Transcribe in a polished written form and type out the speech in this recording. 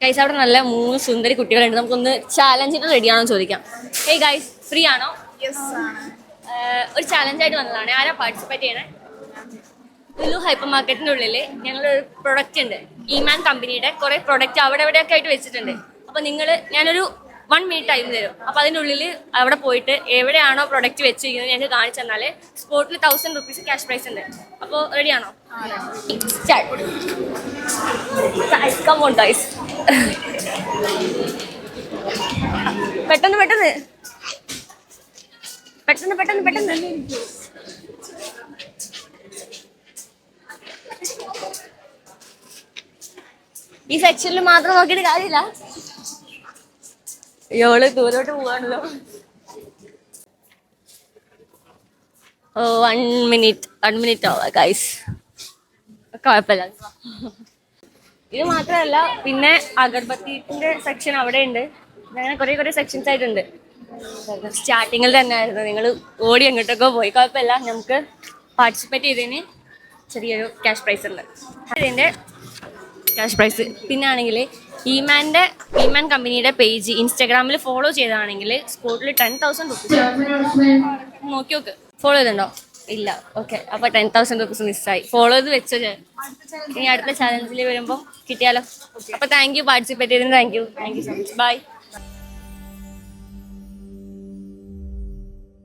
Guys അവിടെ നല്ല 3 സുന്ദരി കുട്ടികളുണ്ട്. നമുക്കൊന്ന് ചാലഞ്ചിന് റെഡിയാണോ ചോദിക്കാം. ഹേയ് ഗൈസ്, ഫ്രീ ആണോ? ഒരു ചാലഞ്ചായിട്ട് വന്നതാണ്. ആരാ പാർട്ടിസിപ്പേറ്റ് ചെയ്യണേ? ലുലു ഹൈപ്പർ മാർക്കറ്റിന്റെ ഉള്ളിൽ ഞങ്ങളൊരു പ്രൊഡക്റ്റ് ഉണ്ട്. ഇമാൻ കമ്പനിയുടെ കുറെ പ്രൊഡക്റ്റ് അവിടെ എവിടെയൊക്കെ ആയിട്ട് വെച്ചിട്ടുണ്ട്. അപ്പൊ ഞാനൊരു 1 മിനിറ്റ് ടൈം തരും. അപ്പൊ അതിൻ്റെ ഉള്ളിൽ അവിടെ പോയിട്ട് എവിടെയാണോ പ്രൊഡക്റ്റ് വെച്ചിരിക്കുന്നത് ഞങ്ങൾക്ക് കാണിച്ചു തന്നാല് സ്പോട്ടിൽ 1000 rupees ക്യാഷ് പ്രൈസ് ഉണ്ട്. അപ്പോൾ റെഡിയാണോ? പെട്ടെന്ന് പെട്ടെന്ന് പെട്ടെന്ന് പെട്ടെന്ന് പെട്ടെന്ന് ഈ സെക്ഷനിൽ മാത്രം നോക്കിയിട്ട് കാര്യമില്ല. ഇവള് ദൂരോട്ട് പോവാണല്ലോ. ഓ 1 മിനിറ്റ് ആവാ ഗൈസ്. കുഴപ്പമില്ല. ഇത് മാത്രമല്ല, പിന്നെ അഗർബത്തിന്റെ സെക്ഷൻ അവിടെ ഉണ്ട്. അങ്ങനെ കുറെ സെക്ഷൻസ് ആയിട്ടുണ്ട്. സ്റ്റാർട്ടിങ്ങിൽ തന്നെ ആയിരുന്നു. നിങ്ങൾ ഓടി എങ്ങോട്ടൊക്കെ പോയി. കുഴപ്പമില്ല, നമുക്ക് പാർട്ടിസിപ്പേറ്റ് ചെയ്തതിന് ചെറിയൊരു ക്യാഷ് പ്രൈസ് ഉണ്ട്. അതിൻ്റെ ക്യാഷ് പ്രൈസ് പിന്നെ ആണെങ്കിൽ ഈമാൻ കമ്പനിയുടെ പേജ് ഇൻസ്റ്റാഗ്രാമിൽ ഫോളോ ചെയ്താണെങ്കിൽ സ്പോട്ടിൽ 10,000 rupees നോക്കി നോക്ക്. ഫോളോ ചെയ്തിട്ടുണ്ടോ? ഇല്ല. ഓക്കെ, അപ്പോൾ 10,000 rupees മിസ്സായി. ഫോളോ ചെയ്ത് വെച്ചോ. ഇനി അടുത്ത ചാലഞ്ചിൽ വരുമ്പോൾ കിട്ടിയാലോ. അപ്പോൾ താങ്ക് യു പാർട്ടിസിപ്പേറ്റ് ചെയ്തതിന്. Thank you so much. By.